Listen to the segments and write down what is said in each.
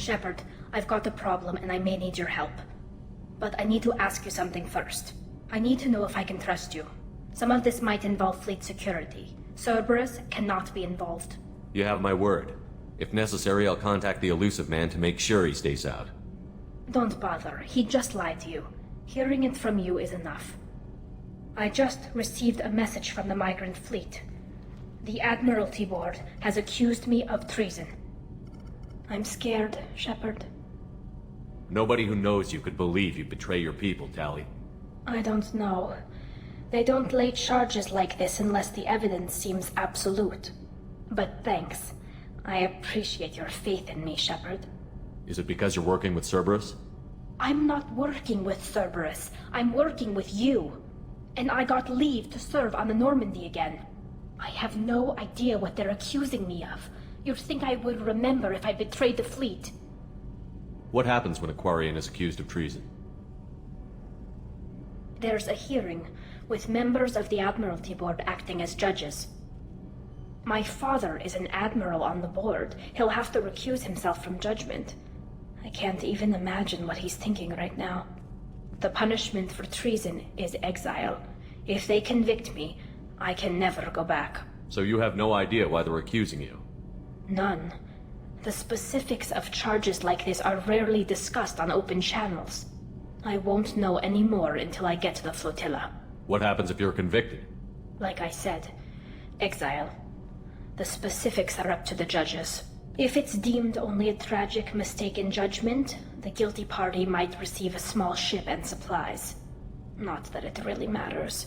Shepard, I've got a problem and I may need your help. But I need to ask you something first. I need to know if I can trust you. Some of this might involve fleet security. Cerberus cannot be involved. You have my word. If necessary, I'll contact the elusive man to make sure he stays out. Don't bother. He just lied to you. Hearing it from you is enough. I just received a message from the migrant fleet. The Admiralty Board has accused me of treason. I'm scared, Shepard. Nobody who knows you could believe you betray your people, Tali. I don't know. They don't lay charges like this unless the evidence seems absolute. But thanks. I appreciate your faith in me, Shepard. Is it because you're working with Cerberus? I'm not working with Cerberus. I'm working with you. And I got leave to serve on the Normandy again. I have no idea what they're accusing me of. You'd think I would remember if I betrayed the fleet. What happens when a Quarian is accused of treason? There's a hearing, with members of the Admiralty Board acting as judges. My father is an admiral on the board. He'll have to recuse himself from judgment. I can't even imagine what he's thinking right now. The punishment for treason is exile. If they convict me, I can never go back. So you have no idea why they're accusing you? None. The specifics of charges like this are rarely discussed on open channels. I won't know any more until I get to the flotilla. What happens if you're convicted? Like I said, exile. The specifics are up to the judges. If it's deemed only a tragic mistake in judgment, the guilty party might receive a small ship and supplies. Not that it really matters.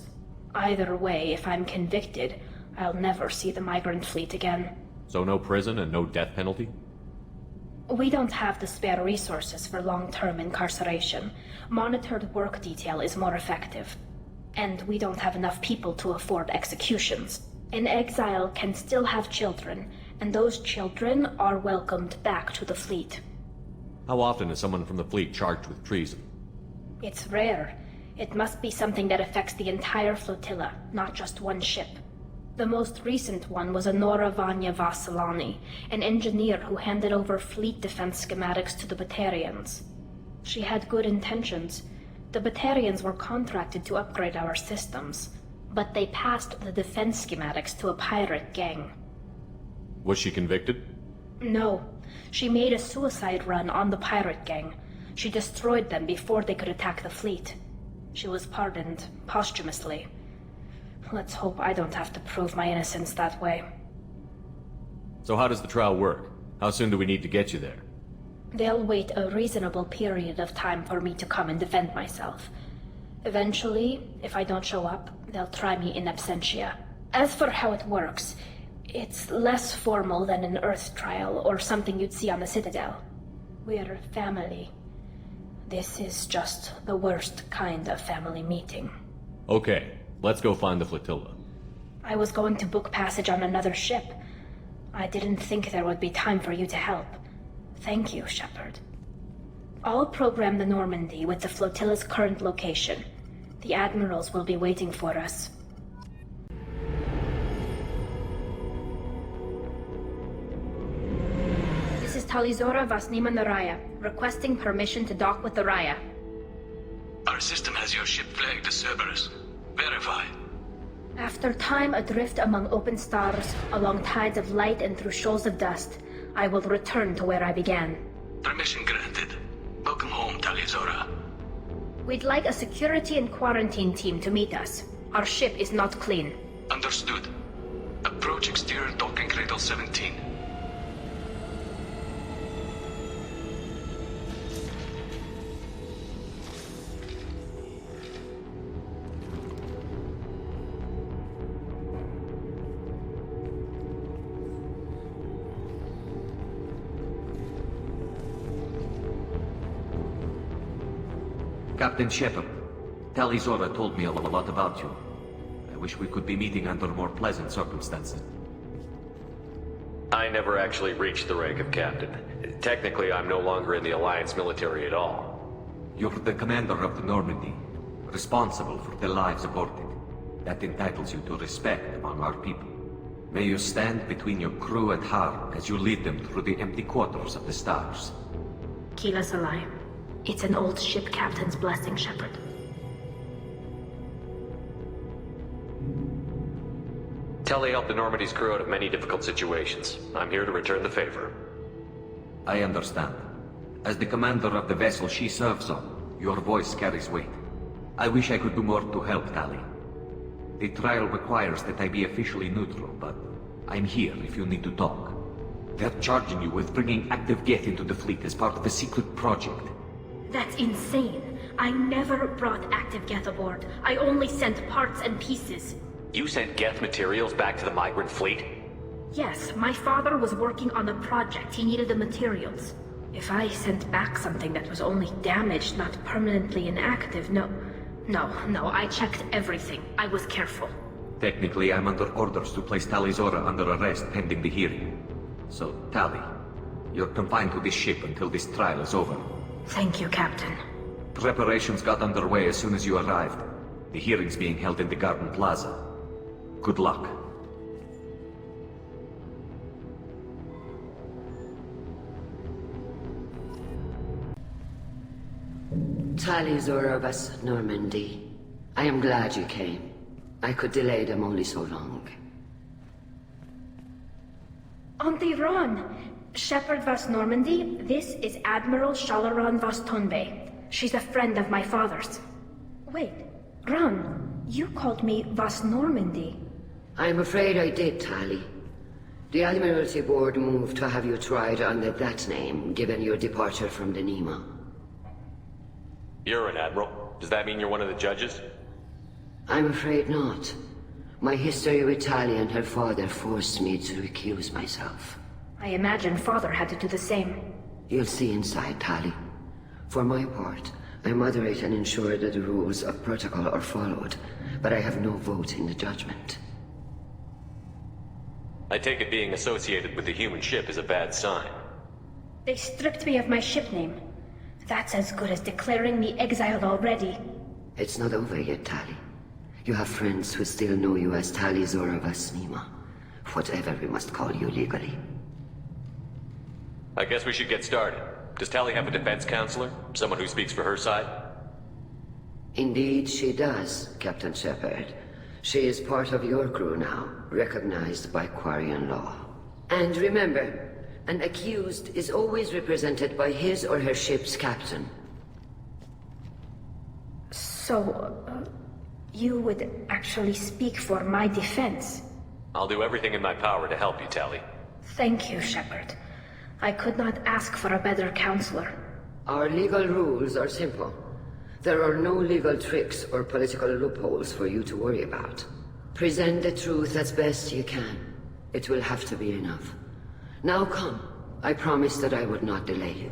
Either way, if I'm convicted, I'll never see the migrant fleet again. So no prison and no death penalty? We don't have the spare resources for long-term incarceration. Monitored work detail is more effective. And we don't have enough people to afford executions. An exile can still have children, and those children are welcomed back to the fleet. How often is someone from the fleet charged with treason? It's rare. It must be something that affects the entire flotilla, not just one ship. The most recent one was Honora Vanya Vassilani, an engineer who handed over fleet defense schematics to the Batarians. She had good intentions. The Batarians were contracted to upgrade our systems, but they passed the defense schematics to a pirate gang. Was she convicted? No. She made a suicide run on the pirate gang. She destroyed them before they could attack the fleet. She was pardoned posthumously. Let's hope I don't have to prove my innocence that way. So how does the trial work? How soon do we need to get you there? They'll wait a reasonable period of time for me to come and defend myself. Eventually, if I don't show up, they'll try me in absentia. As for how it works, it's less formal than an Earth trial or something you'd see on the Citadel. We're family. This is just the worst kind of family meeting. Okay, let's go find the flotilla. I was going to book passage on another ship. I didn't think there would be time for you to help. Thank you, Shepard. I'll program the Normandy with the flotilla's current location. The admirals will be waiting for us. This is Talizora Vasnima Naraya, requesting permission to dock with the Raya. Our system has your ship flagged as Cerberus. Verify. After time adrift among open stars, along tides of light and through shoals of dust, I will return to where I began. Permission granted. Welcome home, Talizora. We'd like a security and quarantine team to meet us. Our ship is not clean. Understood. Approach exterior docking cradle 17. Captain Shepard, Talizora told me a lot about you. I wish we could be meeting under more pleasant circumstances. I never actually reached the rank of captain. Technically, I'm no longer in the Alliance military at all. You're the commander of the Normandy, responsible for the lives aborted. That entitles you to respect among our people. May you stand between your crew and harm as you lead them through the empty quarters of the stars. Keela Salai. It's an old ship captain's blessing, Shepard. Tali helped the Normandy's crew out of many difficult situations. I'm here to return the favor. I understand. As the commander of the vessel she serves on, your voice carries weight. I wish I could do more to help, Tali. The trial requires that I be officially neutral, but I'm here if you need to talk. They're charging you with bringing active Geth into the fleet as part of a secret project. That's insane. I never brought active Geth aboard. I only sent parts and pieces. You sent Geth materials back to the migrant fleet? Yes, my father was working on a project. He needed the materials. If I sent back something that was only damaged, not permanently inactive, no, I checked everything. I was careful. Technically, I'm under orders to place Tali Zora under arrest pending the hearing. So, Tali, you're confined to this ship until this trial is over. Thank you, Captain. Preparations got underway as soon as you arrived. The hearing's being held in the Garden Plaza. Good luck. Tali Zora of us, Normandy. I am glad you came. I could delay them only so long. Auntie Ron! Shepard Vas Normandy, this is Admiral Shalaran Vas Tonbe. She's a friend of my father's. Wait, Ron, you called me Vas Normandy. I'm afraid I did, Tali. The Admiralty Board moved to have you tried under that name, given your departure from the Nima. You're an admiral. Does that mean you're one of the judges? I'm afraid not. My history with Tali and her father forced me to recuse myself. I imagine father had to do the same. You'll see inside, Tali. For my part, I moderate and ensure that the rules of protocol are followed, but I have no vote in the judgment. I take it being associated with the human ship is a bad sign. They stripped me of my ship name. That's as good as declaring me exiled already. It's not over yet, Tali. You have friends who still know you as Tali Zora Vas Nima. Whatever we must call you legally. I guess we should get started. Does Tali have a defense counselor? Someone who speaks for her side? Indeed she does, Captain Shepard. She is part of your crew now, recognized by Quarian law. And remember, an accused is always represented by his or her ship's captain. So, you would actually speak for my defense? I'll do everything in my power to help you, Tali. Thank you, Shepard. I could not ask for a better counselor. Our legal rules are simple. There are no legal tricks or political loopholes for you to worry about. Present the truth as best you can. It will have to be enough. Now come. I promised that I would not delay you.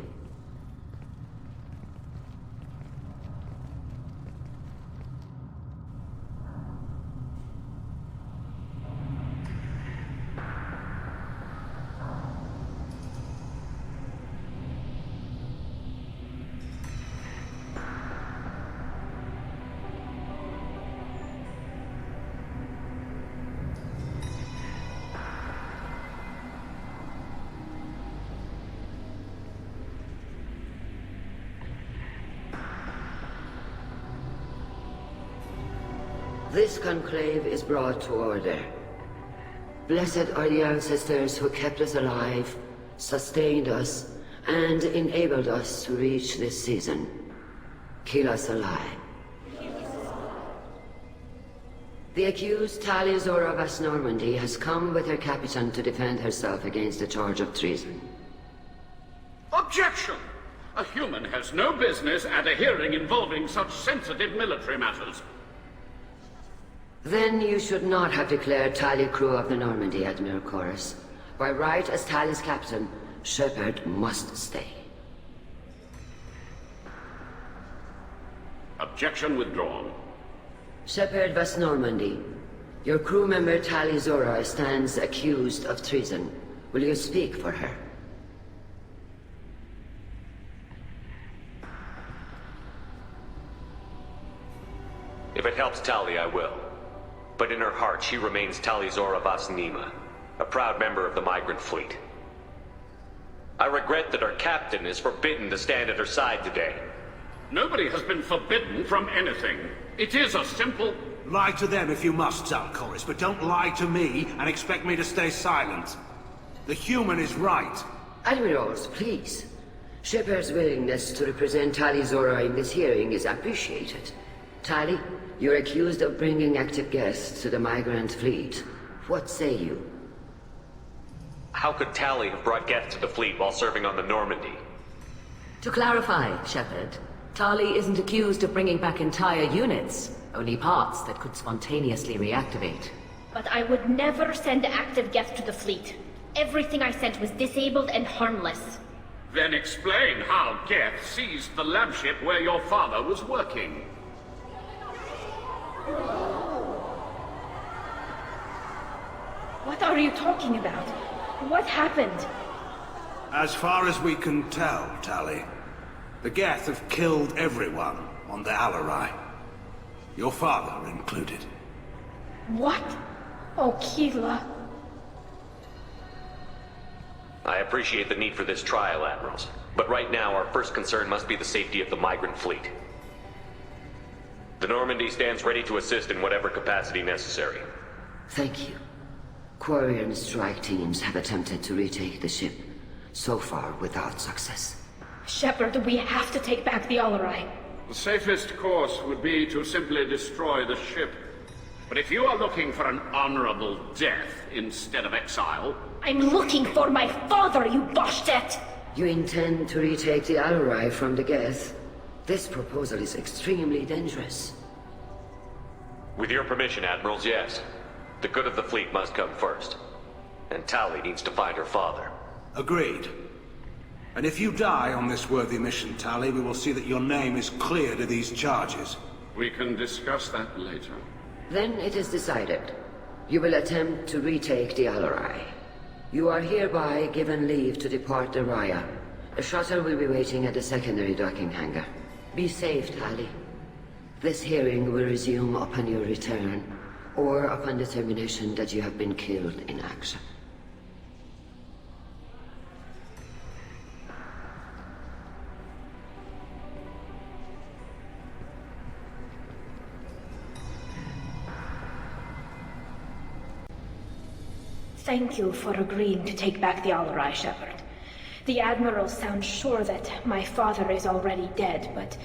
This conclave is brought to order. Blessed are the ancestors who kept us alive, sustained us, and enabled us to reach this season. Keela Salai. The accused Tali Zora Vas Normandy has come with her captain to defend herself against the charge of treason. Objection! A human has no business at a hearing involving such sensitive military matters. Then you should not have declared Tali crew of the Normandy, Admiral Chorus. By right as Tali's captain, Shepard must stay. Objection withdrawn. Shepard Vas Normandy, your crew member Tali Zora stands accused of treason. Will you speak for her? If it helps Tali, I will. But in her heart, she remains Tali Zora Vas Nima, a proud member of the migrant fleet. I regret that our captain is forbidden to stand at her side today. Nobody has been forbidden from anything. It is a simple... Lie to them if you must, Zalcoris, but don't lie to me and expect me to stay silent. The human is right. Admirals, please. Shepard's willingness to represent Tali Zora in this hearing is appreciated. Tali, you're accused of bringing active guests to the migrant fleet. What say you? How could Tali have brought guests to the fleet while serving on the Normandy? To clarify, Shepard, Tali isn't accused of bringing back entire units, only parts that could spontaneously reactivate. But I would never send active guests to the fleet. Everything I sent was disabled and harmless. Then explain how Geth seized the lab ship where your father was working. What are you talking about? What happened? As far as we can tell, Tali, the Geth have killed everyone on the Alarai. Your father included. What? Oh, Keela. I appreciate the need for this trial, Admirals. But right now, our first concern must be the safety of the migrant fleet. The Normandy stands ready to assist in whatever capacity necessary. Thank you. Quarry and strike teams have attempted to retake the ship, so far without success. Shepard, we have to take back the Alarai. The safest course would be to simply destroy the ship. But if you are looking for an honorable death instead of exile... I'm looking for my father, you Boshtet! You intend to retake the Alarai from the Geth? This proposal is extremely dangerous. With your permission, Admirals, yes. The good of the fleet must come first. And Tali needs to find her father. Agreed. And if you die on this worthy mission, Tali, we will see that your name is cleared of these charges. We can discuss that later. Then it is decided. You will attempt to retake the Alarai. You are hereby given leave to depart the Raya. A shuttle will be waiting at the secondary docking hangar. Be safe, Tali. This hearing will resume upon your return, or upon determination that you have been killed in action. Thank you for agreeing to take back the Alarai, Shepard. The Admiral sounds sure that my father is already dead, but...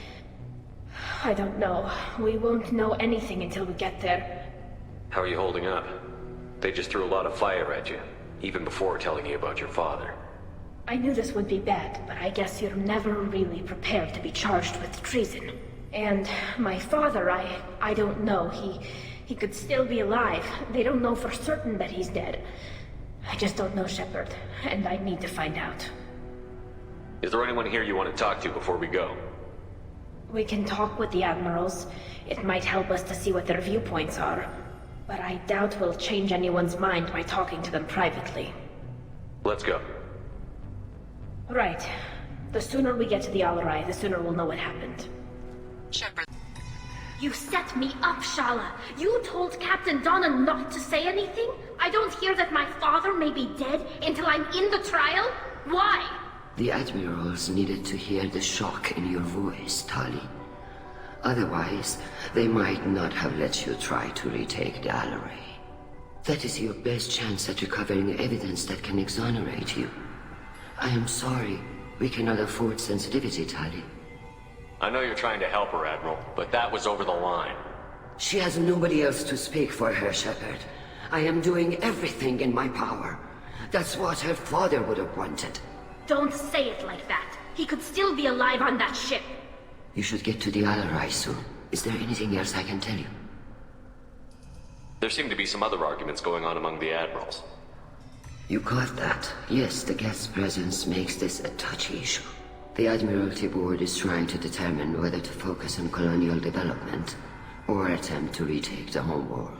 I don't know. We won't know anything until we get there. How are you holding up? They just threw a lot of fire at you, even before telling you about your father. I knew this would be bad, but I guess you're never really prepared to be charged with treason. And my father, I don't know. He could still be alive. They don't know for certain that he's dead. I just don't know, Shepard, and I need to find out. Is there anyone here you want to talk to before we go? We can talk with the Admirals. It might help us to see what their viewpoints are. But I doubt we'll change anyone's mind by talking to them privately. Let's go. Right. The sooner we get to the Alarai, the sooner we'll know what happened. Shepard. You set me up, Shala. You told Captain Donna not to say anything? I don't hear that my father may be dead until I'm in the trial? Why? The Admirals needed to hear the shock in your voice, Tali. Otherwise, they might not have let you try to retake the Alarai. That is your best chance at recovering evidence that can exonerate you. I am sorry. We cannot afford sensitivity, Tali. I know you're trying to help her, Admiral, but that was over the line. She has nobody else to speak for her, Shepard. I am doing everything in my power. That's what her father would have wanted. Don't say it like that. He could still be alive on that ship. You should get to the Alarai soon. Is there anything else I can tell you? There seem to be some other arguments going on among the Admirals. You caught that. Yes, the guest presence makes this a touchy issue. The Admiralty Board is trying to determine whether to focus on colonial development or attempt to retake the home world.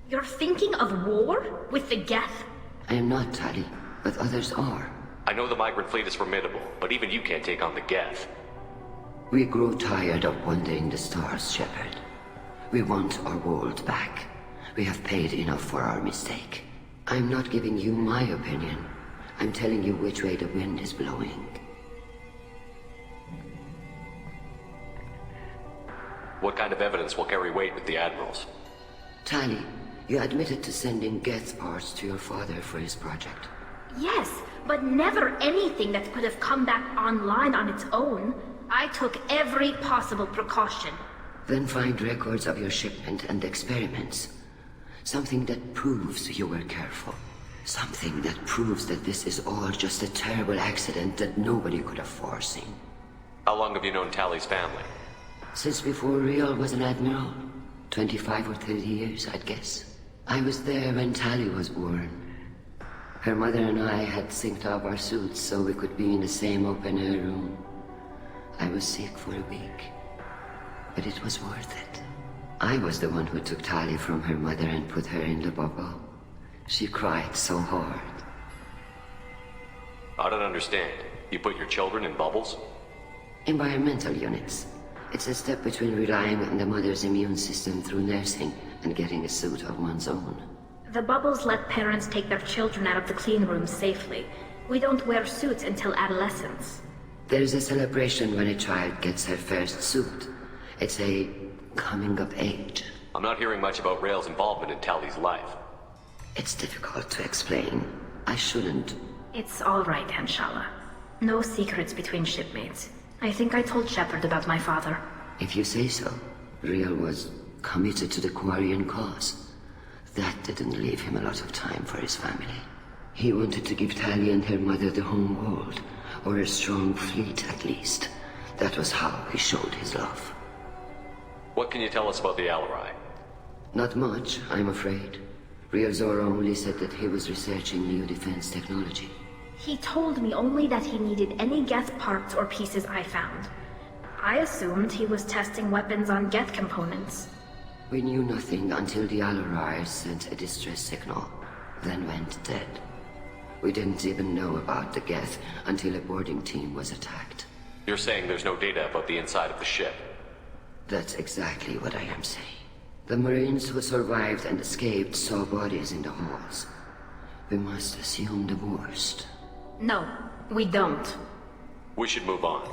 You're thinking of war? With the Geth? I am not, Tali, but others are. I know the migrant fleet is formidable, but even you can't take on the Geth. We grow tired of wandering the stars, Shepard. We want our world back. We have paid enough for our mistake. I'm not giving you my opinion. I'm telling you which way the wind is blowing. What kind of evidence will carry weight with the Admirals? Tali, you admitted to sending Geth parts to your father for his project. Yes, but never anything that could have come back online on its own. I took every possible precaution. Then find records of your shipment and experiments. Something that proves you were careful. Something that proves that this is all just a terrible accident that nobody could have foreseen. How long have you known Tali's family? Since before Riel was an admiral. 25 or 30 years, I'd guess. I was there when Tali was born. Her mother and I had synced up our suits so we could be in the same open-air room. I was sick for a week, but it was worth it. I was the one who took Tali from her mother and put her in the bubble. She cried so hard. I don't understand. You put your children in bubbles? Environmental units. It's a step between relying on the mother's immune system through nursing and getting a suit of one's own. The bubbles let parents take their children out of the clean rooms safely. We don't wear suits until adolescence. There's a celebration when a child gets her first suit. It's a coming of age. I'm not hearing much about Rael's involvement in Tali's life. It's difficult to explain. I shouldn't. It's all right, Anshala. No secrets between shipmates. I think I told Shepard about my father. If you say so. Riel was committed to the Quarian cause. That didn't leave him a lot of time for his family. He wanted to give Tali and her mother the home world, or a strong fleet at least. That was how he showed his love. What can you tell us about the Alarai? Not much, I'm afraid. Riel Zora only said that he was researching new defense technology. He told me only that he needed any Geth parts or pieces I found. I assumed he was testing weapons on Geth components. We knew nothing until the Alarai sent a distress signal, then went dead. We didn't even know about the Geth until a boarding team was attacked. You're saying there's no data about the inside of the ship? That's exactly what I am saying. The Marines who survived and escaped saw bodies in the halls. We must assume the worst. No, we don't. We should move on.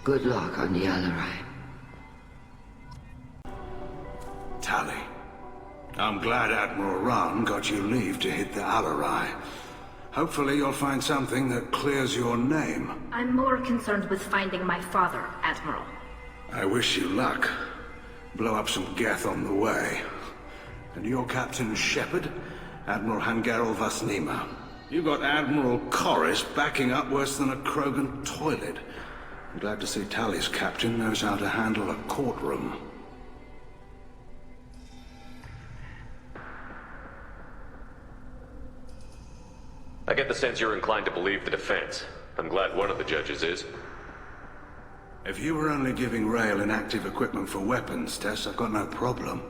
Good luck on the Alarai. Tali, I'm glad Admiral Rahn got you leave to hit the Alarai. Hopefully you'll find something that clears your name. I'm more concerned with finding my father, Admiral. I wish you luck. Blow up some Geth on the way. And your Captain Shepard, Admiral Hangarel Vasnima. You got Admiral Corris backing up worse than a Krogan toilet. I'm glad to see Tali's captain knows how to handle a courtroom. I get the sense you're inclined to believe the defense. I'm glad one of the judges is. If you were only giving Rael inactive equipment for weapons tests, I've got no problem.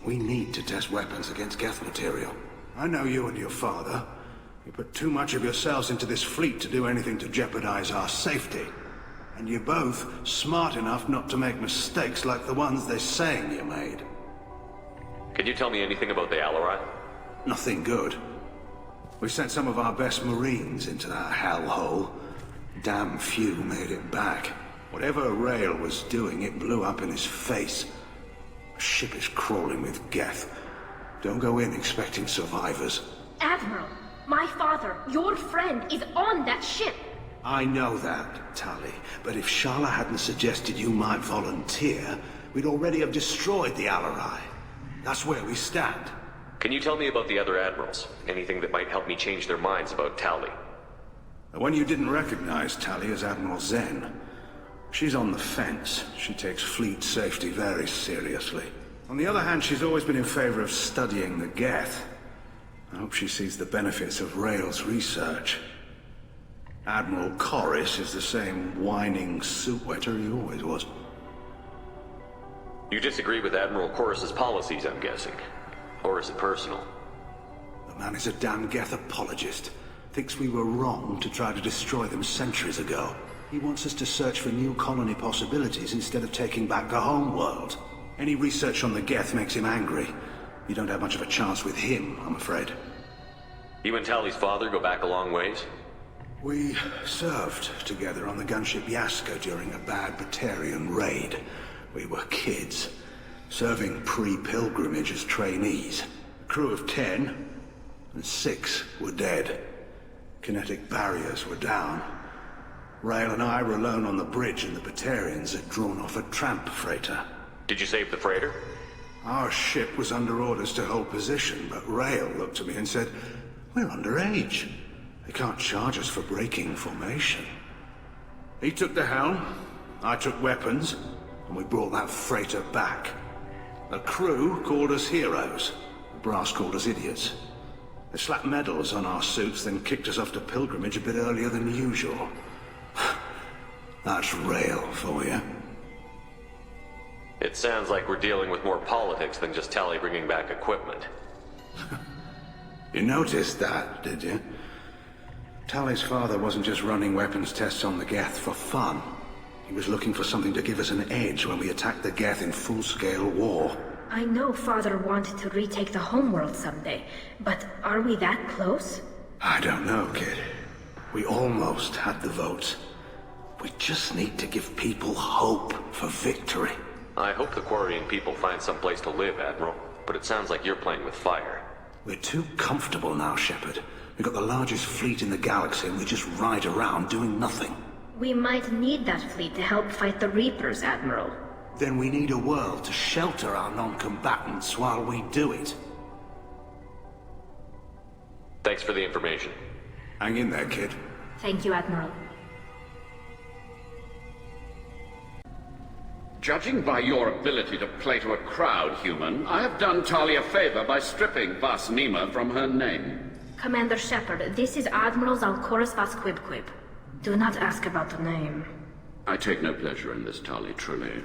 We need to test weapons against Geth material. I know you and your father. You put too much of yourselves into this fleet to do anything to jeopardize our safety. And you're both smart enough not to make mistakes like the ones they're saying you made. Can you tell me anything about the Alarai? Nothing good. We sent some of our best Marines into that hellhole. Damn few made it back. Whatever Rael was doing, it blew up in his face. A ship is crawling with Geth. Don't go in expecting survivors. Admiral, my father, your friend, is on that ship. I know that, Tali, but if Shala hadn't suggested you might volunteer, we'd already have destroyed the Alarai. That's where we stand. Can you tell me about the other admirals? Anything that might help me change their minds about Tali? The one you didn't recognize, Tali, is Admiral Zen. She's on the fence. She takes fleet safety very seriously. On the other hand, she's always been in favor of studying the Geth. I hope she sees the benefits of Rael's research. Admiral Corris is the same whining suit wetter he always was. You disagree with Admiral Corris's policies, I'm guessing. Or is it personal? The man is a damn Geth apologist. Thinks we were wrong to try to destroy them centuries ago. He wants us to search for new colony possibilities instead of taking back the home world. Any research on the Geth makes him angry. You don't have much of a chance with him, I'm afraid. You and Tali's father go back a long ways? We served together on the gunship Yaska during a bad Batarian raid. We were kids, serving pre-pilgrimage as trainees. A crew of 10, and 6 were dead. Kinetic barriers were down. Rail and I were alone on the bridge, and the Batarians had drawn off a tramp freighter. Did you save the freighter? Our ship was under orders to hold position, but Rail looked at me and said, "We're underage. They can't charge us for breaking formation." He took the helm, I took weapons, and we brought that freighter back. The crew called us heroes. The brass called us idiots. They slapped medals on our suits, then kicked us off to pilgrimage a bit earlier than usual. That's Rail for you. It sounds like we're dealing with more politics than just Tali bringing back equipment. You noticed that, did you? Tali's father wasn't just running weapons tests on the Geth for fun. He was looking for something to give us an edge when we attacked the Geth in full-scale war. I know Father wanted to retake the homeworld someday, but are we that close? I don't know, kid. We almost had the votes. We just need to give people hope for victory. I hope the Quarian people find some place to live, Admiral, but it sounds like you're playing with fire. We're too comfortable now, Shepard. We've got the largest fleet in the galaxy and we just ride around doing nothing. We might need that fleet to help fight the Reapers, Admiral. Then we need a world to shelter our non-combatants while we do it. Thanks for the information. Hang in there, kid. Thank you, Admiral. Judging by your ability to play to a crowd, human, I have done Tali a favor by stripping Vas Nima from her name. Commander Shepard, this is Admiral Zalkoris Vas Quibquib. Do not ask about the name. I take no pleasure in this, Tali, truly.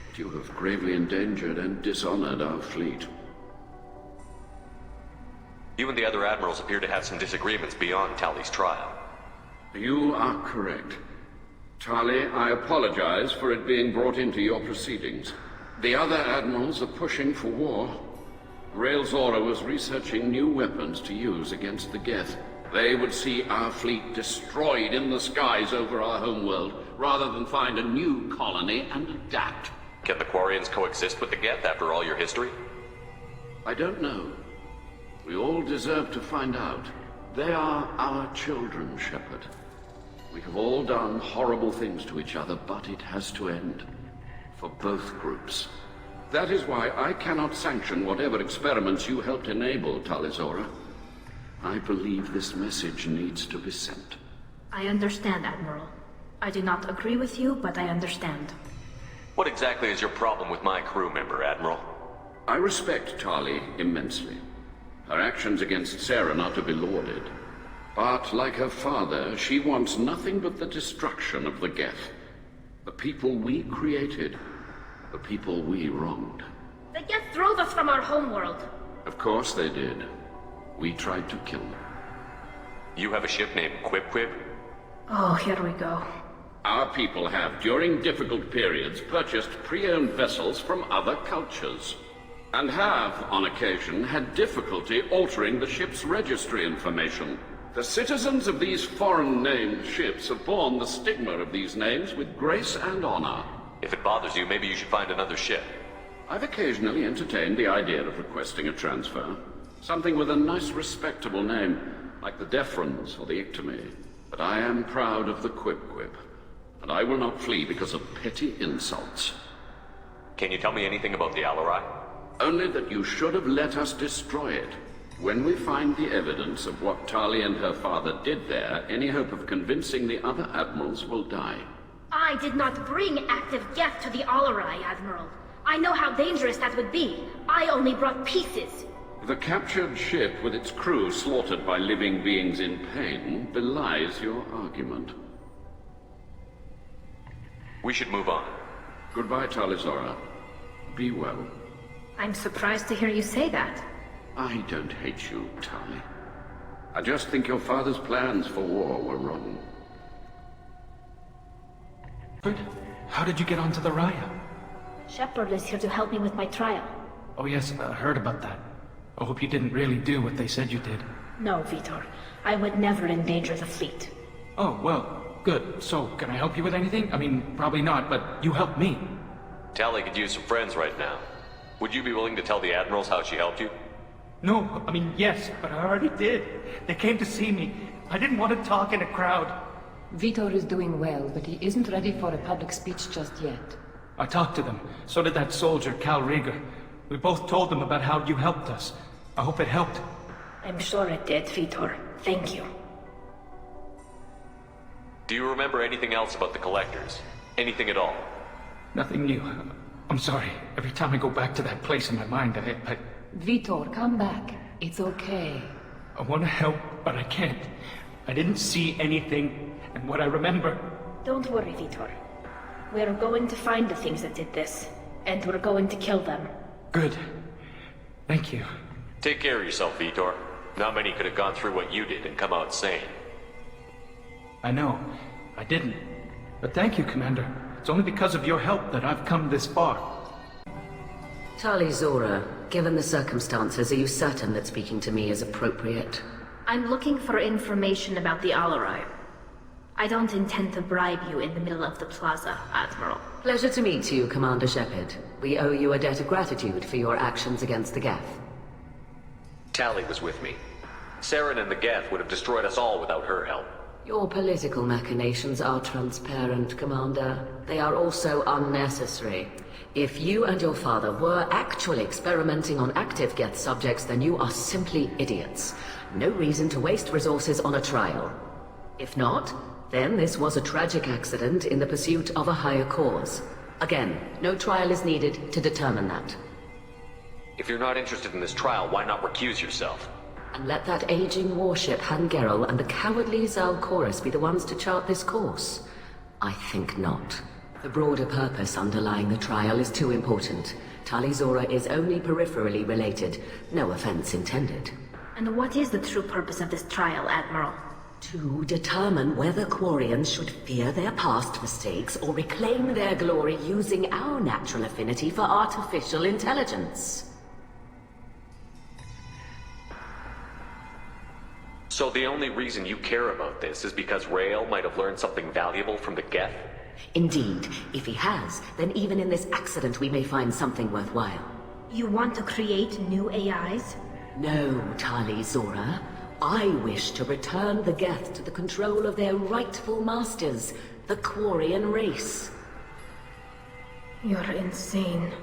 But you have gravely endangered and dishonored our fleet. You and the other admirals appear to have some disagreements beyond Tali's trial. You are correct. Tali, I apologize for it being brought into your proceedings. The other admirals are pushing for war. Rail Zora was researching new weapons to use against the Geth. They would see our fleet destroyed in the skies over our homeworld, rather than find a new colony and adapt. Can the Quarians coexist with the Geth after all your history? I don't know. We all deserve to find out. They are our children, Shepard. We have all done horrible things to each other, but it has to end. For both groups. That is why I cannot sanction whatever experiments you helped enable, Tali Zora. I believe this message needs to be sent. I understand, Admiral. I do not agree with you, but I understand. What exactly is your problem with my crew member, Admiral? I respect Tali immensely. Her actions against Sarah are to be lauded. But, like her father, she wants nothing but the destruction of the Geth. The people we created. The people we wronged. The Geth drove us from our homeworld. Of course they did. We tried to kill them. You have a ship named Quibquib? Oh, here we go. Our people have, during difficult periods, purchased pre-owned vessels from other cultures. And have, on occasion, had difficulty altering the ship's registry information. The citizens of these foreign-named ships have borne the stigma of these names with grace and honor. If it bothers you, maybe you should find another ship. I've occasionally entertained the idea of requesting a transfer. Something with a nice, respectable name, like the Defrons or the Ictomy. But I am proud of the Quibquib, and I will not flee because of petty insults. Can you tell me anything about the Alarai? Only that you should have let us destroy it. When we find the evidence of what Tali and her father did there, any hope of convincing the other admirals will die. I did not bring active Geth to the Alarai, Admiral. I know how dangerous that would be. I only brought pieces. The captured ship with its crew slaughtered by living beings in pain belies your argument. We should move on. Goodbye, Tali Zora. Be well. I'm surprised to hear you say that. I don't hate you, Tali. I just think your father's plans for war were wrong. How did you get onto the Raya? Shepard is here to help me with my trial. Oh yes, I heard about that. I hope you didn't really do what they said you did. No, Vitor. I would never endanger the fleet. Oh, well, good. So, can I help you with anything? I mean, probably not, but you helped me. Tali could use some friends right now. Would you be willing to tell the Admirals how she helped you? No, I mean, yes, but I already did. They came to see me. I didn't want to talk in a crowd. Vitor is doing well, but he isn't ready for a public speech just yet. I talked to them. So did that soldier, Cal Rieger. We both told them about how you helped us. I hope it helped. I'm sure it did, Vitor. Thank you. Do you remember anything else about the Collectors? Anything at all? Nothing new. I'm sorry. Every time I go back to that place in my mind, I Vitor, come back. It's okay. I want to help, but I can't. I didn't see anything, and what I remember... Don't worry, Vitor. We're going to find the things that did this, and we're going to kill them. Good. Thank you. Take care of yourself, Vitor. Not many could have gone through what you did and come out sane. I know. I didn't. But thank you, Commander. It's only because of your help that I've come this far. Tali Zora, given the circumstances, are you certain that speaking to me is appropriate? I'm looking for information about the Alarai. I don't intend to bribe you in the middle of the plaza, Admiral. Pleasure to meet you, Commander Shepard. We owe you a debt of gratitude for your actions against the Geth. Tali was with me. Saren and the Geth would have destroyed us all without her help. Your political machinations are transparent, Commander. They are also unnecessary. If you and your father were actually experimenting on active Geth subjects, then you are simply idiots. No reason to waste resources on a trial. If not, then this was a tragic accident in the pursuit of a higher cause. Again, no trial is needed to determine that. If you're not interested in this trial, why not recuse yourself? And let that aging warship Hangerel and the cowardly Zalcorus be the ones to chart this course? I think not. The broader purpose underlying the trial is too important. Tali Zora is only peripherally related. No offense intended. And what is the true purpose of this trial, Admiral? To determine whether Quarians should fear their past mistakes or reclaim their glory using our natural affinity for artificial intelligence. So the only reason you care about this is because Rael might have learned something valuable from the Geth? Indeed. If he has, then even in this accident we may find something worthwhile. You want to create new AIs? No, Tali Zora. I wish to return the Geth to the control of their rightful masters, the Quarian race. You're insane.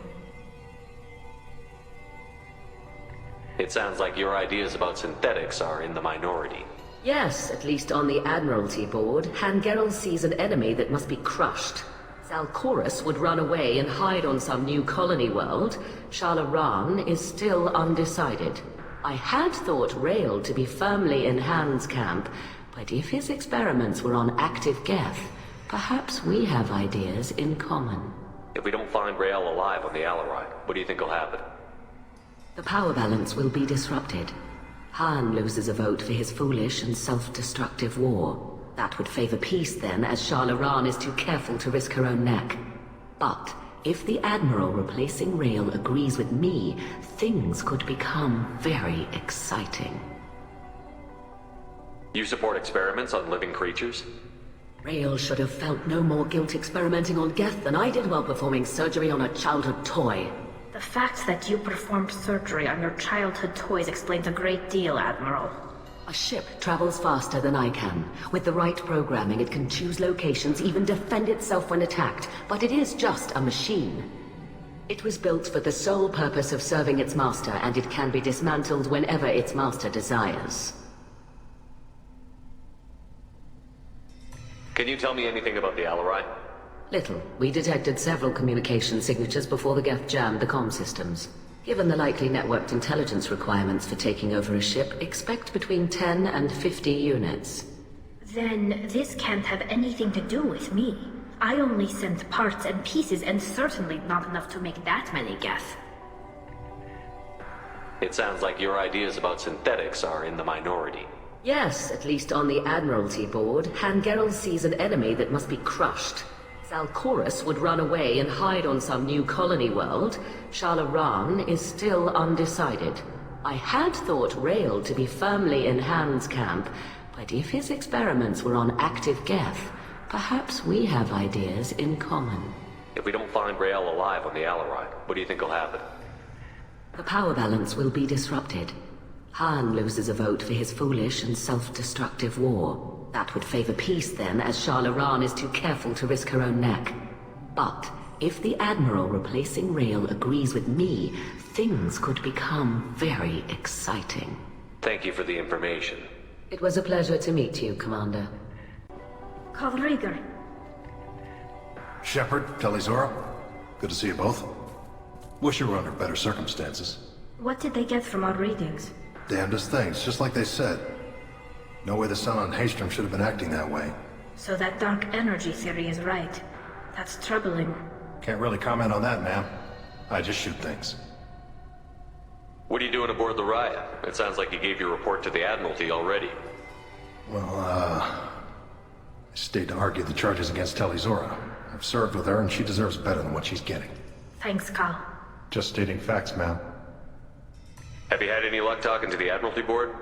It sounds like your ideas about synthetics are in the minority. Yes, at least on the Admiralty board, Hangerel sees an enemy that must be crushed. Zalcorus would run away and hide on some new colony world. Shalaran is still undecided. I had thought Rael to be firmly in Han's camp, but if his experiments were on active Geth, perhaps we have ideas in common. If we don't find Rael alive on the Alarai, what do you think will happen? The power balance will be disrupted. Han loses a vote for his foolish and self-destructive war. That would favor peace then, as Shalaran is too careful to risk her own neck. But if the Admiral replacing Rael agrees with me, things could become very exciting. You support experiments on living creatures? Rael should have felt no more guilt experimenting on Geth than I did while performing surgery on a childhood toy. The fact that you performed surgery on your childhood toys explains a great deal, Admiral. A ship travels faster than I can. With the right programming, it can choose locations, even defend itself when attacked. But it is just a machine. It was built for the sole purpose of serving its master, and it can be dismantled whenever its master desires. Can you tell me anything about the Alarai? Little. We detected several communication signatures before the Geth jammed the comm systems. Given the likely networked intelligence requirements for taking over a ship, expect between 10 and 50 units. Then this can't have anything to do with me. I only sent parts and pieces, and certainly not enough to make that many Geth. It sounds like your ideas about synthetics are in the minority. Yes, at least on the Admiralty board, Hangerel sees an enemy that must be crushed. Zalcorus would run away and hide on some new colony world. Shalaran is still undecided. I had thought Rael to be firmly in Han's camp, But if his experiments were on active Geth, perhaps we have ideas in common. If we don't find Rael alive on the Alarai, what do you think will happen? The power balance will be disrupted. Han loses a vote for his foolish and self-destructive war. That would favor peace then, as Shah Laran is too careful to risk her own neck. But if the Admiral replacing Rael agrees with me, things could become very exciting. Thank you for the information. It was a pleasure to meet you, Commander. Rieger. Shepard, Talizora, good to see you both. Wish you were under better circumstances. What did they get from our readings? Damnedest things, just like they said. No way the sun on Haystrom should have been acting that way. So that dark energy theory is right. That's troubling. Can't really comment on that, ma'am. I just shoot things. What are you doing aboard the Raya? It sounds like you gave your report to the Admiralty already. Well, I stayed to argue the charges against Talizora. I've served with her and she deserves better than what she's getting. Thanks, Cal. Just stating facts, ma'am. Have you had any luck talking to the Admiralty board?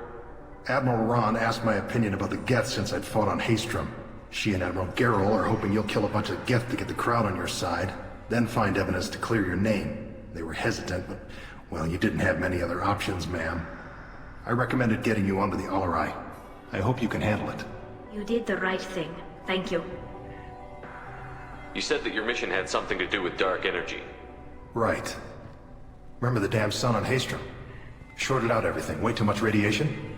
Admiral Ron asked my opinion about the Geth since I'd fought on Haystrom. She and Admiral Gerrel are hoping you'll kill a bunch of Geth to get the crowd on your side, then find evidence to clear your name. They were hesitant, but, well, you didn't have many other options, ma'am. I recommended getting you onto the Alarai. I hope you can handle it. You did the right thing. Thank you. You said that your mission had something to do with dark energy. Right. Remember the damn sun on Haystrom? Shorted out everything. Way too much radiation?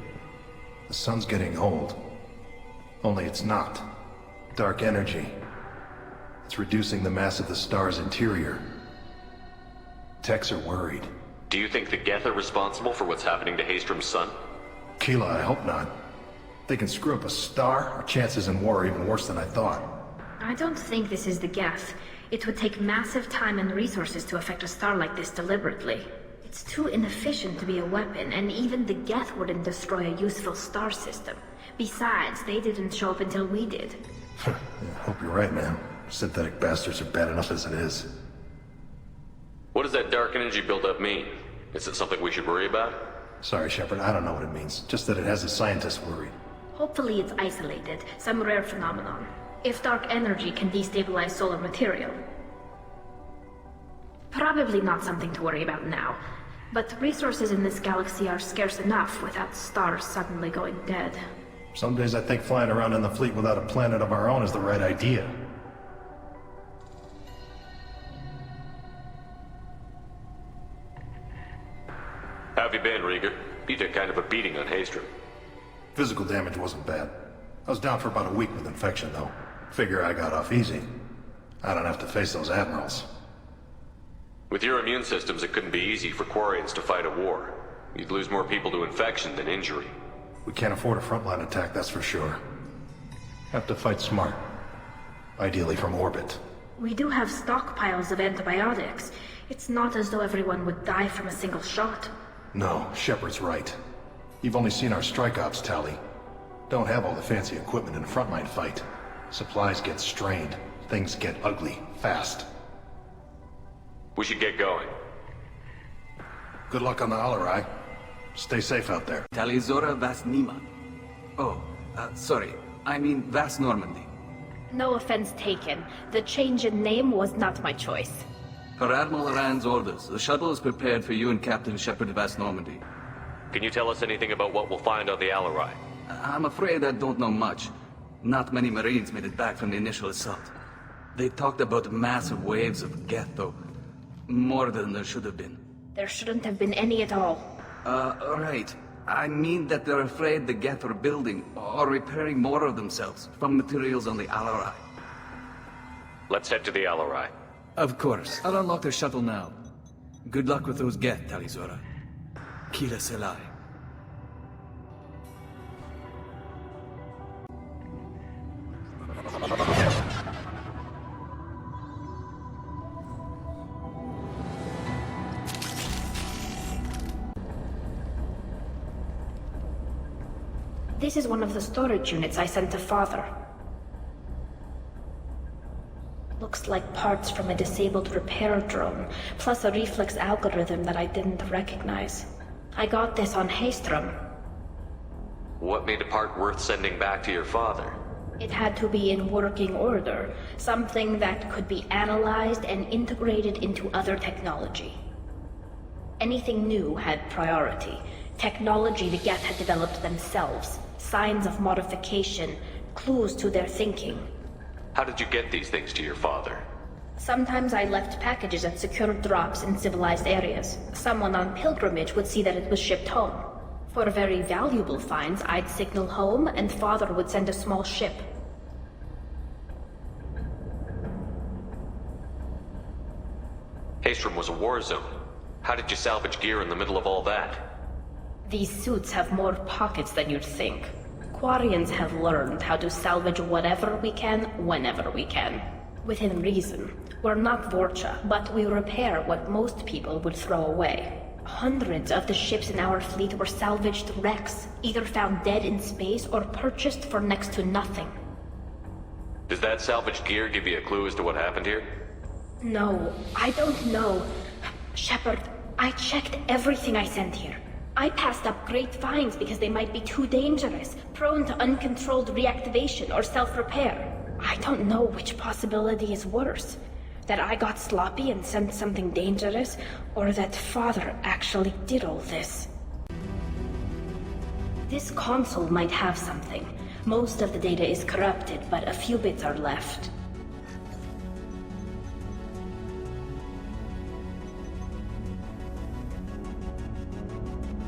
The sun's getting old. Only it's not. Dark energy. It's reducing the mass of the star's interior. Techs are worried. Do you think the Geth are responsible for what's happening to Haystrom's sun? Keela, I hope not. If they can screw up a star, our chances in war are even worse than I thought. I don't think this is the Geth. It would take massive time and resources to affect a star like this deliberately. It's too inefficient to be a weapon, and even the Geth wouldn't destroy a useful star system. Besides, they didn't show up until we did. Yeah, I hope you're right, man. Synthetic bastards are bad enough as it is. What does that dark energy buildup mean? Is it something we should worry about? Sorry, Shepard, I don't know what it means. Just that it has the scientists worried. Hopefully it's isolated, some rare phenomenon. If dark energy can destabilize solar material. Probably not something to worry about now. But resources in this galaxy are scarce enough without stars suddenly going dead. Some days I think flying around in the fleet without a planet of our own is the right idea. How have you been, Rieger? You took kind of a beating on Haystrom. Physical damage wasn't bad. I was down for about a week with infection, though. Figure I got off easy. I don't have to face those admirals. With your immune systems, it couldn't be easy for Quarians to fight a war. You'd lose more people to infection than injury. We can't afford a frontline attack, that's for sure. Have to fight smart. Ideally from orbit. We do have stockpiles of antibiotics. It's not as though everyone would die from a single shot. No, Shepard's right. You've only seen our strike ops, Tali. Don't have all the fancy equipment in a frontline fight. Supplies get strained. Things get ugly, fast. We should get going. Good luck on the Alarai. Stay safe out there. Talizora Vas Nima. Oh, sorry. I mean Vas Normandy. No offense taken. The change in name was not my choice. Per Admiral Rand's orders, the shuttle is prepared for you and Captain Shepard Vas Normandy. Can you tell us anything about what we'll find on the Alarai? I'm afraid I don't know much. Not many Marines made it back from the initial assault. They talked about massive waves of Geth, though. More than there should have been. There shouldn't have been any at all. Right. I mean that they're afraid the Geth are building or repairing more of themselves from materials on the Alarai. Let's head to the Alarai. Of course. I'll unlock the shuttle now. Good luck with those Geth, Talizora. Kila Selai. This is one of the storage units I sent to Father. Looks like parts from a disabled repair drone, plus a reflex algorithm that I didn't recognize. I got this on Haystrom. What made a part worth sending back to your father? It had to be in working order, something that could be analyzed and integrated into other technology. Anything new had priority. Technology the Geth had developed themselves, signs of modification, clues to their thinking. How did you get these things to your father? Sometimes I left packages at secured drops in civilized areas. Someone on pilgrimage would see that it was shipped home. For very valuable finds, I'd signal home, and Father would send a small ship. Haestrom was a war zone. How did you salvage gear in the middle of all that? These suits have more pockets than you'd think. Quarians have learned how to salvage whatever we can, whenever we can. Within reason. We're not Vorcha, but we repair what most people would throw away. Hundreds of the ships in our fleet were salvaged wrecks, either found dead in space or purchased for next to nothing. Does that salvaged gear give you a clue as to what happened here? No, I don't know. Shepard, I checked everything I sent here. I passed up great finds because they might be too dangerous, prone to uncontrolled reactivation or self-repair. I don't know which possibility is worse. That I got sloppy and sent something dangerous, or that Father actually did all this. This console might have something. Most of the data is corrupted, but a few bits are left.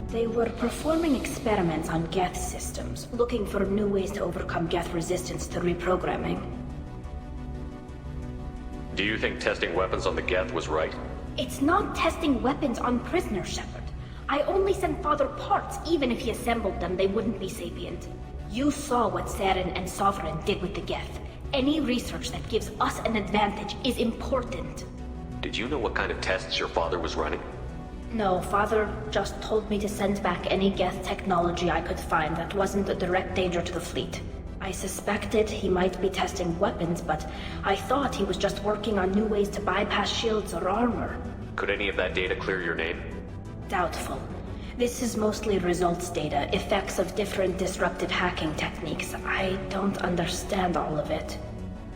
They were performing experiments on Geth systems, looking for new ways to overcome Geth resistance to reprogramming. Do you think testing weapons on the Geth was right? It's not testing weapons on prisoners, Shepard. I only sent Father parts. Even if he assembled them, they wouldn't be sapient. You saw what Saren and Sovereign did with the Geth. Any research that gives us an advantage is important. Did you know what kind of tests your father was running? No, Father just told me to send back any Geth technology I could find that wasn't a direct danger to the fleet. I suspected he might be testing weapons, but I thought he was just working on new ways to bypass shields or armor. Could any of that data clear your name? Doubtful. This is mostly results data, effects of different disruptive hacking techniques. I don't understand all of it.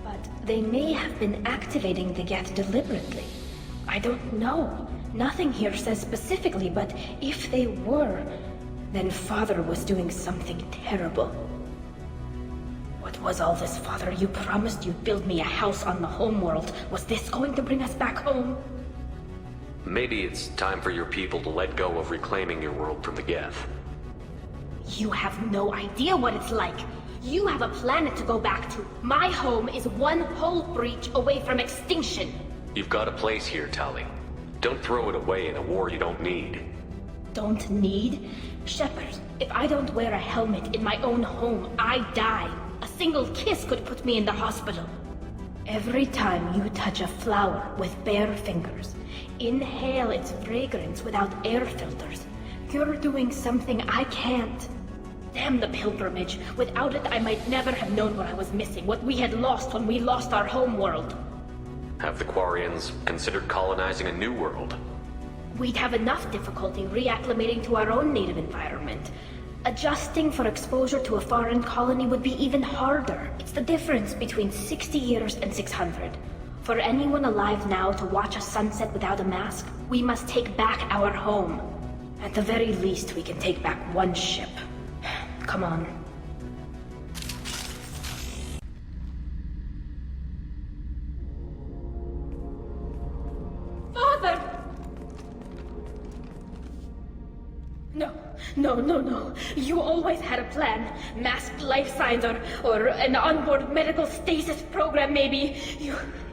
But they may have been activating the Geth deliberately. I don't know. Nothing here says specifically, but if they were, then Father was doing something terrible. What was all this, Father? You promised you'd build me a house on the homeworld. Was this going to bring us back home? Maybe it's time for your people to let go of reclaiming your world from the Geth. You have no idea what it's like. You have a planet to go back to. My home is one hull breach away from extinction. You've got a place here, Tali. Don't throw it away in a war you don't need. Don't need? Shepard, if I don't wear a helmet in my own home, I die. A single kiss could put me in the hospital. Every time you touch a flower with bare fingers, inhale its fragrance without air filters, you're doing something I can't. Damn the pilgrimage. Without it, I might never have known what I was missing, what we had lost when we lost our home world. Have the Quarians considered colonizing a new world? We'd have enough difficulty reacclimating to our own native environment. Adjusting for exposure to a foreign colony would be even harder. It's the difference between 60 years and 600. For anyone alive now to watch a sunset without a mask, we must take back our home. At the very least, we can take back one ship. Come on. No. You always had a plan. Masked life signs or an onboard medical stasis program, maybe.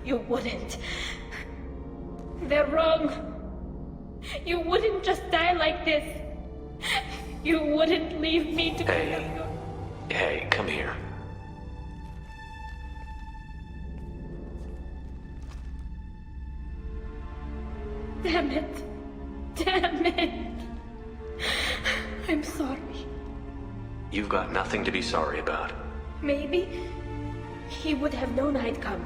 You wouldn't. They're wrong. You wouldn't just die like this. You wouldn't leave me to... Hey, come here. Damn it. I'm sorry. You've got nothing to be sorry about. Maybe he would have known I'd come.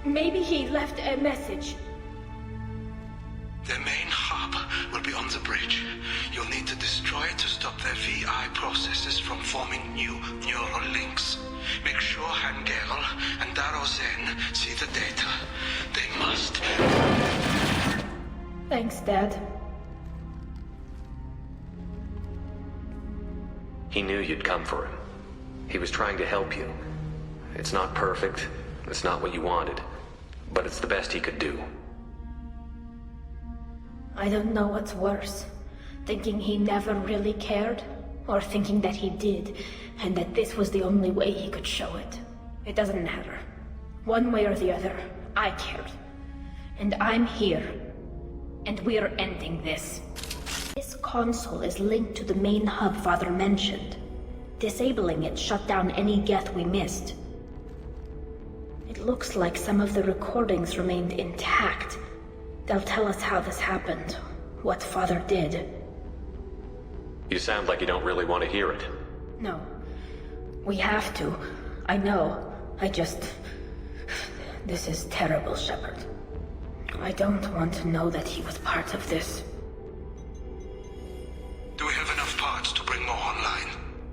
Maybe he left a message. The main hub will be on the bridge. You'll need to destroy Try to stop their VI processes from forming new neural links. Make sure Geralt and Zen see the data. They must. Thanks, Dad. He knew you'd come for him. He was trying to help you. It's not perfect. It's not what you wanted. But it's the best he could do. I don't know what's worse. Thinking he never really cared, or thinking that he did, and that this was the only way he could show it. It doesn't matter. One way or the other, I cared. And I'm here. And we're ending this. This console is linked to the main hub Father mentioned. Disabling it shut down any Geth we missed. It looks like some of the recordings remained intact. They'll tell us how this happened, what Father did. You sound like you don't really want to hear it. No. We have to. I know. This is terrible, Shepard. I don't want to know that he was part of this. Do we have enough parts to bring more online?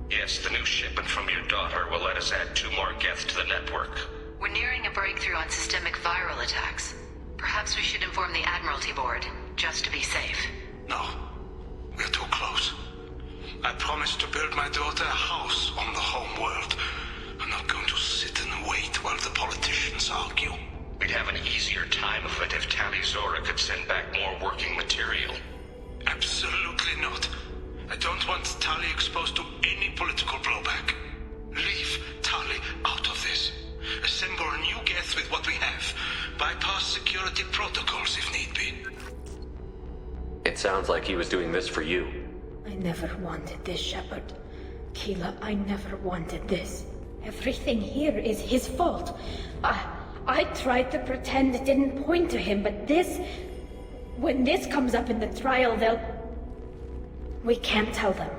Yes, the new shipment from your daughter will let us add 2 more Geth to the network. We're nearing a breakthrough on systemic viral attacks. Perhaps we should inform the Admiralty Board, just to be safe. No. We're too close. I promised to build my daughter a house on the home world. I'm not going to sit and wait while the politicians argue. We'd have an easier time of it if Tali Zora could send back more working material. Absolutely not. I don't want Tali exposed to any political blowback. Leave Tali out of this. Assemble a new Geth with what we have. Bypass security protocols if need be. It sounds like he was doing this for you. I never wanted this, Shepard. Keela, I never wanted this. Everything here is his fault. I tried to pretend it didn't point to him, but this... When this comes up in the trial, they'll... We can't tell them.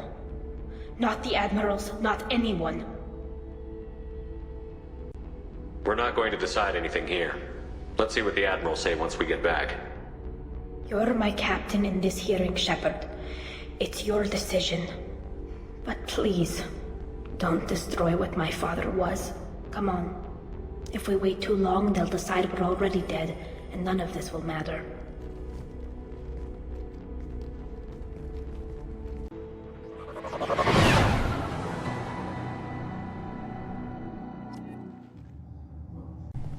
Not the admirals, not anyone. We're not going to decide anything here. Let's see what the admirals say once we get back. You're my captain in this hearing, Shepard. It's your decision. But please, don't destroy what my father was. Come on. If we wait too long, they'll decide we're already dead, and none of this will matter.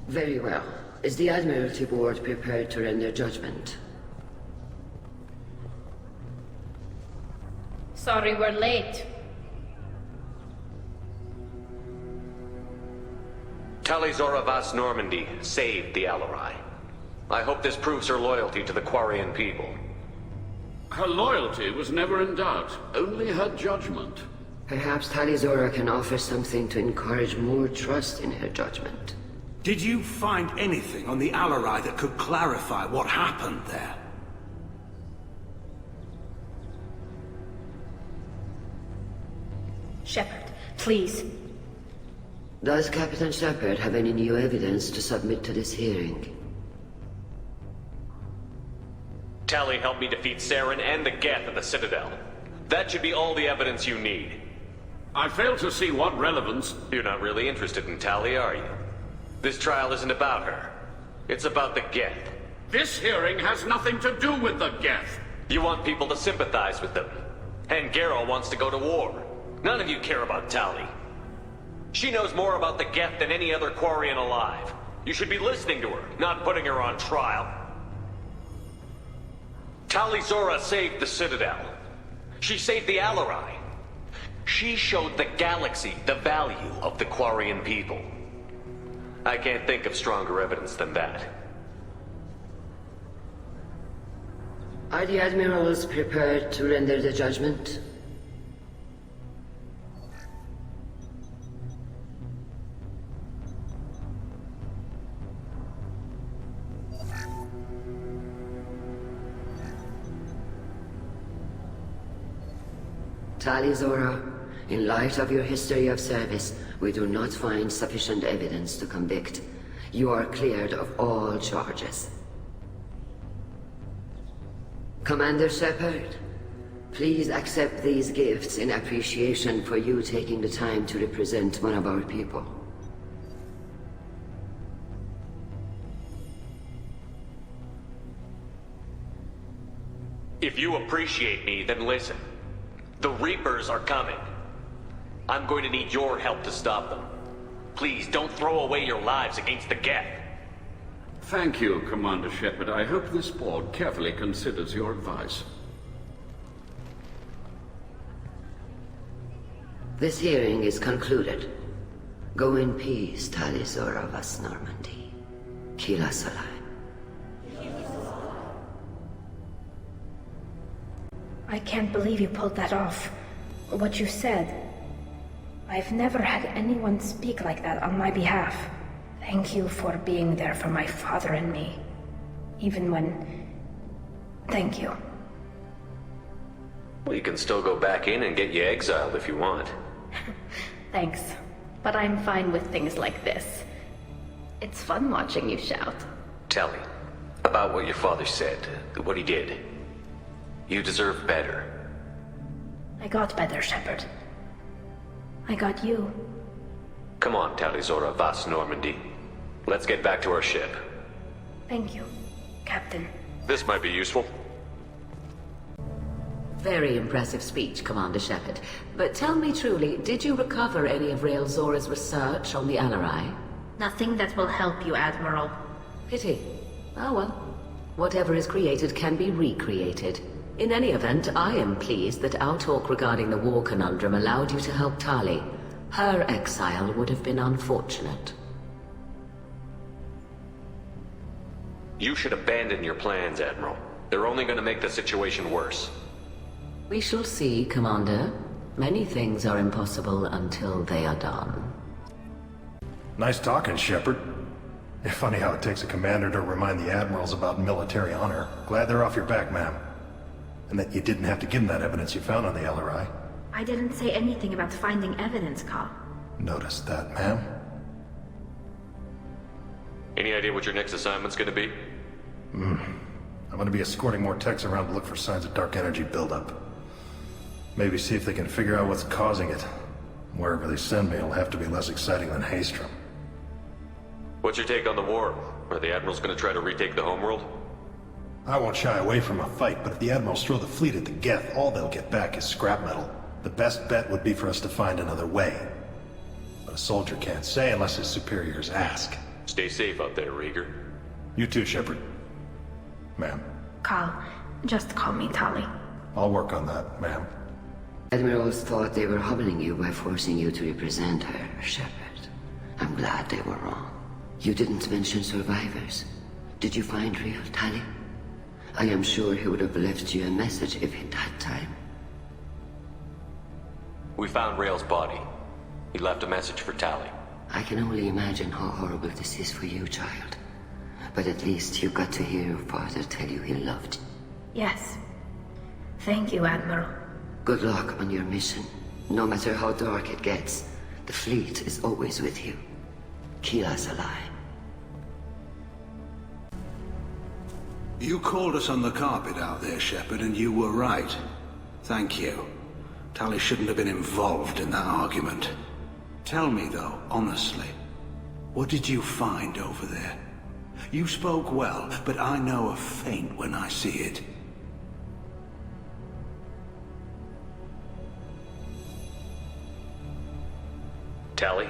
Very well. Is the Admiralty Board prepared to render judgment? Sorry we're late. Tali Zora Vas Normandy saved the Alarai. I hope this proves her loyalty to the Quarian people. Her loyalty was never in doubt, only her judgment. Perhaps Tali Zora can offer something to encourage more trust in her judgment. Did you find anything on the Alarai that could clarify what happened there? Shepard, please. Does Captain Shepard have any new evidence to submit to this hearing? Tali helped me defeat Saren and the Geth at the Citadel. That should be all the evidence you need. I fail to see what relevance... You're not really interested in Tali, are you? This trial isn't about her. It's about the Geth. This hearing has nothing to do with the Geth. You want people to sympathize with them. And Geralt wants to go to war. None of you care about Tali. She knows more about the Geth than any other Quarian alive. You should be listening to her, not putting her on trial. Tali Zora saved the Citadel. She saved the Alarai. She showed the galaxy the value of the Quarian people. I can't think of stronger evidence than that. Are the admirals prepared to render the judgment? Tali Zora, in light of your history of service, we do not find sufficient evidence to convict. You are cleared of all charges. Commander Shepard, Please accept these gifts in appreciation for you taking the time to represent one of our people. If you appreciate me, then listen. The Reapers are coming. I'm going to need your help to stop them. Please, don't throw away your lives against the Geth. Thank you, Commander Shepard. I hope this board carefully considers your advice. This hearing is concluded. Go in peace, Tali Zora Vas Normandy. Kila Salai. I can't believe you pulled that off. What you said. I've never had anyone speak like that on my behalf. Thank you for being there for my father and me. Even when... Thank you. Well, you can still go back in and get you exiled if you want. Thanks. But I'm fine with things like this. It's fun watching you shout. Tali, about what your father said, what he did. You deserve better. I got better, Shepard. I got you. Come on, Tali Zora Vas Normandy. Let's get back to our ship. Thank you, Captain. This might be useful. Very impressive speech, Commander Shepard. But tell me truly, did you recover any of Rael Zora's research on the Alarai? Nothing that will help you, Admiral. Pity. Oh well. Whatever is created can be recreated. In any event, I am pleased that our talk regarding the war conundrum allowed you to help Tali. Her exile would have been unfortunate. You should abandon your plans, Admiral. They're only going to make the situation worse. We shall see, Commander. Many things are impossible until they are done. Nice talking, Shepard. It's funny how it takes a commander to remind the admirals about military honor. Glad they're off your back, ma'am. And that you didn't have to give them that evidence you found on the LRI. I didn't say anything about finding evidence, Carl. Noticed that, ma'am. Any idea what your next assignment's gonna be? I'm gonna be escorting more techs around to look for signs of dark energy buildup. Maybe see if they can figure out what's causing it. Wherever they send me, it'll have to be less exciting than Haystrom. What's your take on the war? Are the Admirals gonna try to retake the homeworld? I won't shy away from a fight, but if the Admirals throw the fleet at the Geth, all they'll get back is scrap metal. The best bet would be for us to find another way. But a soldier can't say unless his superiors ask. Stay safe out there, Rieger. You too, Shepard. Ma'am. Carl, just call me Tali. I'll work on that, ma'am. Admirals thought they were humbling you by forcing you to represent her, Shepard. I'm glad they were wrong. You didn't mention survivors. Did you find real Tali? I am sure he would have left you a message if he'd had time. We found Rael's body. He left a message for Tali. I can only imagine how horrible this is for you, child. But at least you got to hear your father tell you he loved you. Yes. Thank you, Admiral. Good luck on your mission. No matter how dark it gets, the fleet is always with you. Kila Salai. You called us on the carpet out there, Shepard, and you were right. Thank you. Tali shouldn't have been involved in that argument. Tell me, though, honestly, what did you find over there? You spoke well, but I know a feint when I see it. Tali,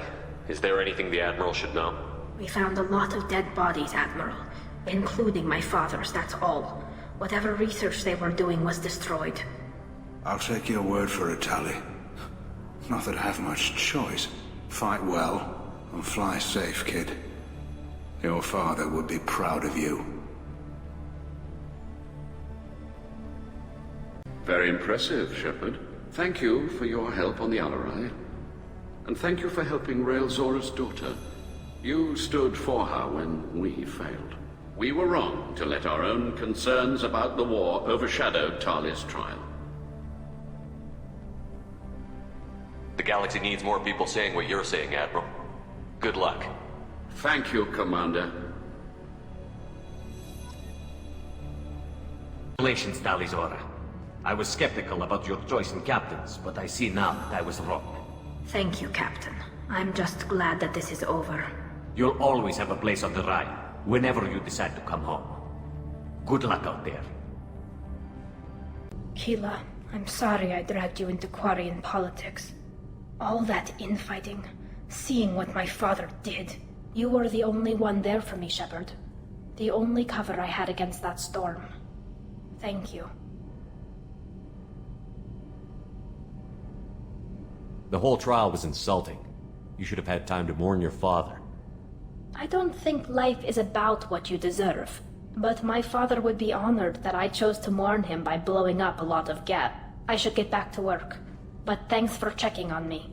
is there anything the Admiral should know? We found a lot of dead bodies, Admiral. Including my father's, that's all. Whatever research they were doing was destroyed. I'll take your word for it, Tali. Not that I have much choice. Fight well, and fly safe, kid. Your father would be proud of you. Very impressive, Shepard. Thank you for your help on the Alarai. And thank you for helping Rael Zora's daughter. You stood for her when we failed. We were wrong to let our own concerns about the war overshadow Tali's trial. The galaxy needs more people saying what you're saying, Admiral. Good luck. Thank you, Commander. Congratulations, Tali Zora. I was skeptical about your choice in captains, but I see now that I was wrong. Thank you, Captain. I'm just glad that this is over. You'll always have a place on the Rhine, whenever you decide to come home. Good luck out there. Keela, I'm sorry I dragged you into Quarian politics. All that infighting, seeing what my father did. You were the only one there for me, Shepard. The only cover I had against that storm. Thank you. The whole trial was insulting. You should have had time to mourn your father. I don't think life is about what you deserve. But my father would be honored that I chose to mourn him by blowing up a lot of gas. I should get back to work. But thanks for checking on me.